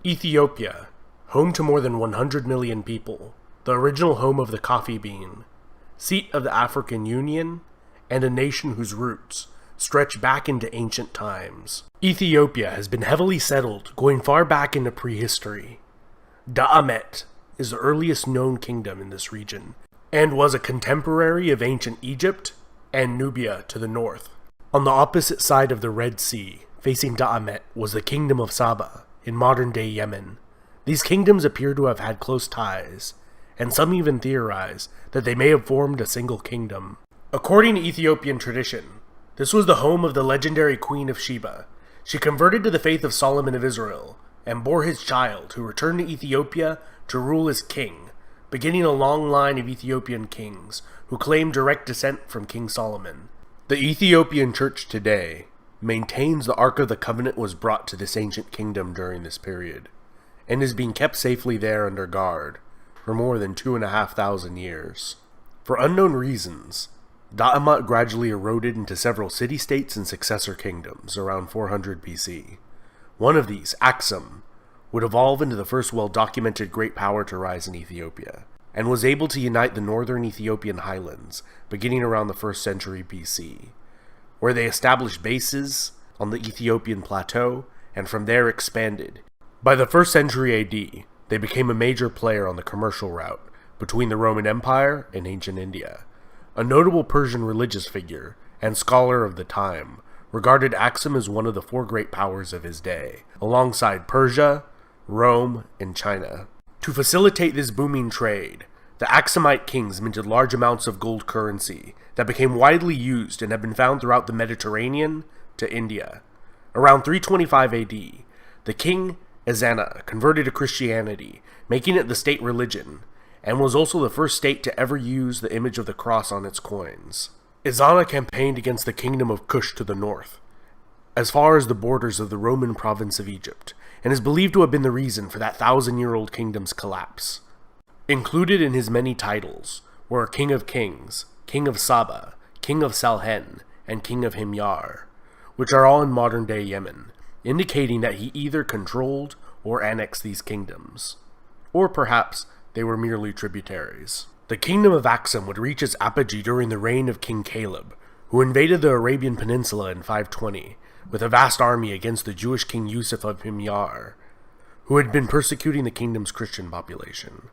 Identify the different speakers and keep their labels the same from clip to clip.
Speaker 1: Ethiopia, home to more than 100 million people, the original home of the coffee bean, seat of the African Union, and a nation whose roots stretch back into ancient times. Ethiopia has been heavily settled, going far back into prehistory. Da'amet is the earliest known kingdom in this region, and was a contemporary of ancient Egypt and Nubia to the north. On the opposite side of the Red Sea, facing Da'amet, was the kingdom of Saba, in modern-day Yemen. These kingdoms appear to have had close ties, and some even theorize that they may have formed a single kingdom. According to Ethiopian tradition, this was the home of the legendary Queen of Sheba. She converted to the faith of Solomon of Israel, and bore his child, who returned to Ethiopia to rule as king, beginning a long line of Ethiopian kings who claim direct descent from King Solomon. The Ethiopian Church today maintains the Ark of the Covenant was brought to this ancient kingdom during this period, and is being kept safely there under guard for more than 2,500 years. For unknown reasons, Da'amet gradually eroded into several city-states and successor kingdoms around 400 BC. One of these, Axum, would evolve into the first well-documented great power to rise in Ethiopia, and was able to unite the northern Ethiopian highlands beginning around the 1st century BC, where they established bases on the Ethiopian plateau, and from there expanded. By the 1st century AD, they became a major player on the commercial route between the Roman Empire and ancient India. A notable Persian religious figure and scholar of the time regarded Axum as one of the 4 great powers of his day, alongside Persia, Rome, and China. To facilitate this booming trade, the Axumite kings minted large amounts of gold currency that became widely used and have been found throughout the Mediterranean to India. Around 325 AD, the king Ezana converted to Christianity, making it the state religion, and was also the first state to ever use the image of the cross on its coins. Ezana campaigned against the kingdom of Kush to the north, as far as the borders of the Roman province of Egypt, and is believed to have been the reason for that 1,000-year-old kingdom's collapse. Included in his many titles were King of Kings, King of Saba, King of Salhen, and King of Himyar, which are all in modern-day Yemen, indicating that he either controlled or annexed these kingdoms, or perhaps they were merely tributaries. The kingdom of Axum would reach its apogee during the reign of King Caleb, who invaded the Arabian Peninsula in 520, with a vast army against the Jewish king Yusuf of Himyar, who had been persecuting the kingdom's Christian population.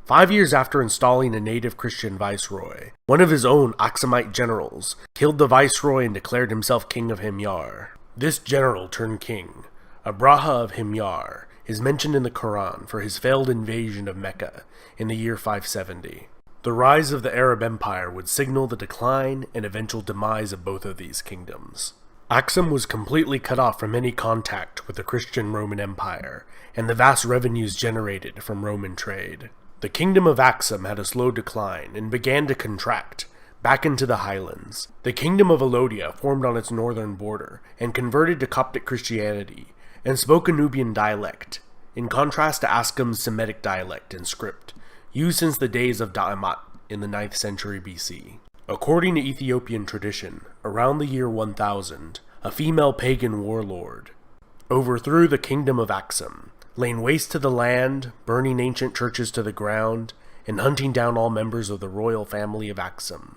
Speaker 1: 5 years after installing a native Christian viceroy, one of his own Axumite generals killed the viceroy and declared himself king of Himyar. This general turned king, Abraha of Himyar, is mentioned in the Quran for his failed invasion of Mecca in the year 570. The rise of the Arab Empire would signal the decline and eventual demise of both of these kingdoms. Axum was completely cut off from any contact with the Christian Roman Empire and the vast revenues generated from Roman trade. The kingdom of Axum had a slow decline and began to contract back into the highlands. The kingdom of Alodia formed on its northern border and converted to Coptic Christianity and spoke a Nubian dialect, in contrast to Axum's Semitic dialect and script, used since the days of Da'amet in the 9th century BC. According to Ethiopian tradition, around the year 1000, a female pagan warlord overthrew the kingdom of Axum, laying waste to the land, burning ancient churches to the ground, and hunting down all members of the royal family of Axum.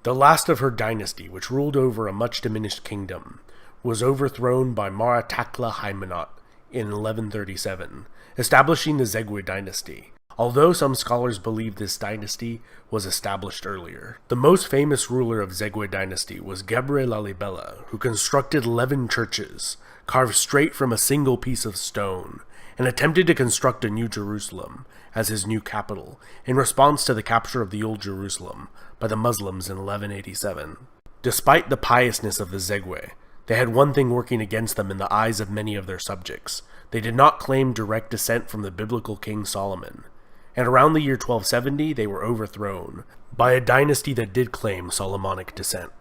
Speaker 1: The last of her dynasty, which ruled over a much diminished kingdom, was overthrown by Maratakla Haymanot in 1137, establishing the Zegwe dynasty, although some scholars believe this dynasty was established earlier. The most famous ruler of Zegwe dynasty was Gebre Lalibela, who constructed 11 churches, carved straight from a single piece of stone, and attempted to construct a new Jerusalem as his new capital, in response to the capture of the Old Jerusalem by the Muslims in 1187. Despite the piousness of the Zegwe, they had one thing working against them in the eyes of many of their subjects. They did not claim direct descent from the biblical King Solomon, and around the year 1270 they were overthrown by a dynasty that did claim Solomonic descent.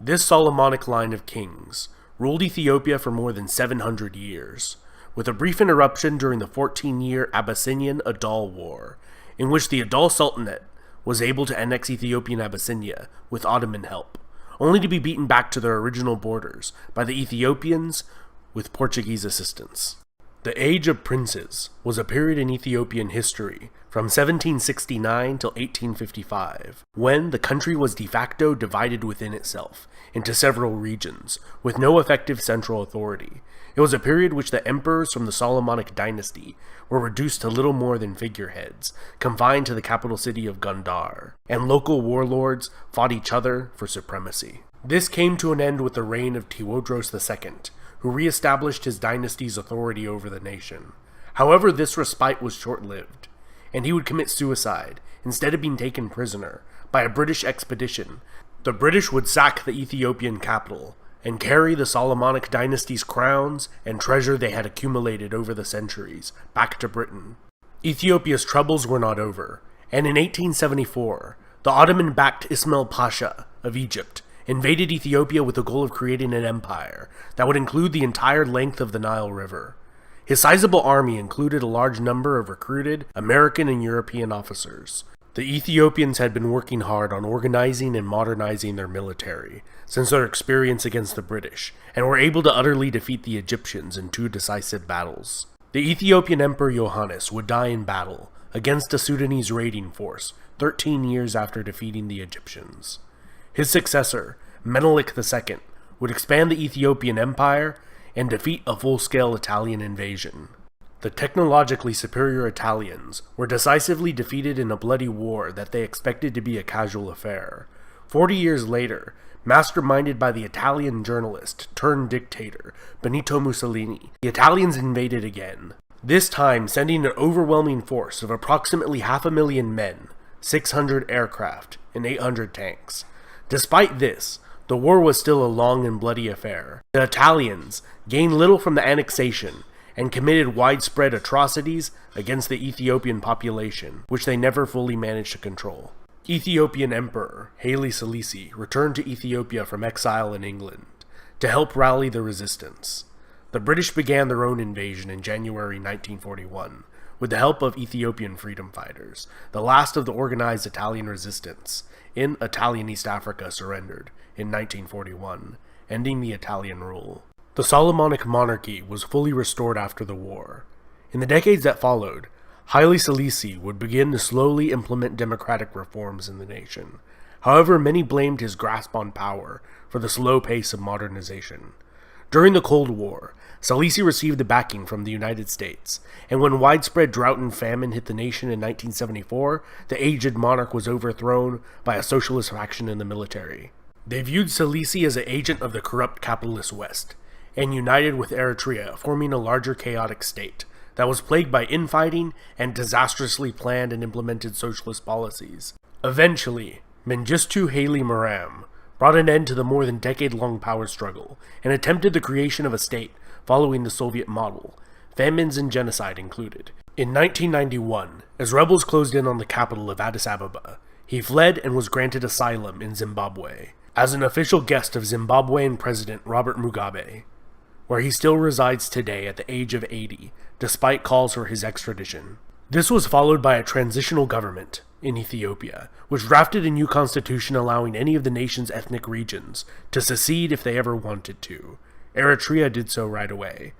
Speaker 1: This Solomonic line of kings ruled Ethiopia for more than 700 years, with a brief interruption during the 14-year Abyssinian Adal War, in which the Adal Sultanate was able to annex Ethiopian Abyssinia with Ottoman help, only to be beaten back to their original borders by the Ethiopians with Portuguese assistance. The Age of Princes was a period in Ethiopian history from 1769 till 1855, when the country was de facto divided within itself into several regions, with no effective central authority. It was a period which the emperors from the Solomonic dynasty were reduced to little more than figureheads, confined to the capital city of Gondar, and local warlords fought each other for supremacy. This came to an end with the reign of Tewodros II, who re-established his dynasty's authority over the nation. However, this respite was short-lived, and he would commit suicide instead of being taken prisoner by a British expedition. The British would sack the Ethiopian capital and carry the Solomonic dynasty's crowns and treasure they had accumulated over the centuries back to Britain. Ethiopia's troubles were not over, and in 1874, the Ottoman-backed Ismail Pasha of Egypt invaded Ethiopia with the goal of creating an empire that would include the entire length of the Nile River. His sizable army included a large number of recruited American and European officers. The Ethiopians had been working hard on organizing and modernizing their military since their experience against the British, and were able to utterly defeat the Egyptians in 2 decisive battles. The Ethiopian Emperor Yohannes would die in battle against a Sudanese raiding force 13 years after defeating the Egyptians. His successor, Menelik II, would expand the Ethiopian Empire and defeat a full-scale Italian invasion. The technologically superior Italians were decisively defeated in a bloody war that they expected to be a casual affair. 40 years later, masterminded by the Italian journalist turned dictator Benito Mussolini, the Italians invaded again, this time sending an overwhelming force of approximately 500,000 men, 600 aircraft, and 800 tanks. Despite this, the war was still a long and bloody affair. The Italians gained little from the annexation and committed widespread atrocities against the Ethiopian population, which they never fully managed to control. Ethiopian Emperor Haile Selassie returned to Ethiopia from exile in England to help rally the resistance. The British began their own invasion in January 1941 with the help of Ethiopian freedom fighters. The last of the organized Italian resistance in Italian East Africa surrendered in 1941, ending the Italian rule. The Solomonic monarchy was fully restored after the war. In the decades that followed, Haile Selassie would begin to slowly implement democratic reforms in the nation. However, many blamed his grasp on power for the slow pace of modernization. During the Cold War, Selassie received the backing from the United States, and when widespread drought and famine hit the nation in 1974, the aged monarch was overthrown by a socialist faction in the military. They viewed Selassie as an agent of the corrupt capitalist West, and united with Eritrea, forming a larger chaotic state that was plagued by infighting and disastrously planned and implemented socialist policies. Eventually, Mengistu Haile Mariam brought an end to the more than decade-long power struggle and attempted the creation of a state following the Soviet model, famines and genocide included. In 1991, as rebels closed in on the capital of Addis Ababa, he fled and was granted asylum in Zimbabwe as an official guest of Zimbabwean President Robert Mugabe, where he still resides today at the age of 80, despite calls for his extradition. This was followed by a transitional government in Ethiopia, which drafted a new constitution allowing any of the nation's ethnic regions to secede if they ever wanted to. Eritrea did so right away,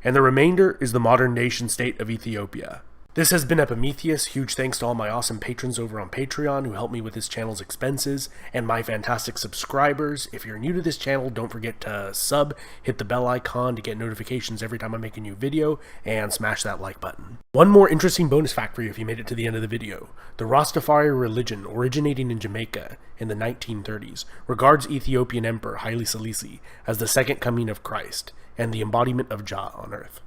Speaker 1: and the remainder is the modern nation-state of Ethiopia. This has been Epimetheus. Huge thanks to all my awesome patrons over on Patreon who help me with this channel's expenses, and my fantastic subscribers. If you're new to this channel, don't forget to sub, hit the bell icon to get notifications every time I make a new video, and smash that like button. One more interesting bonus fact for you if you made it to the end of the video. The Rastafari religion, originating in Jamaica in the 1930s, regards Ethiopian Emperor Haile Selassie as the second coming of Christ and the embodiment of Jah on earth.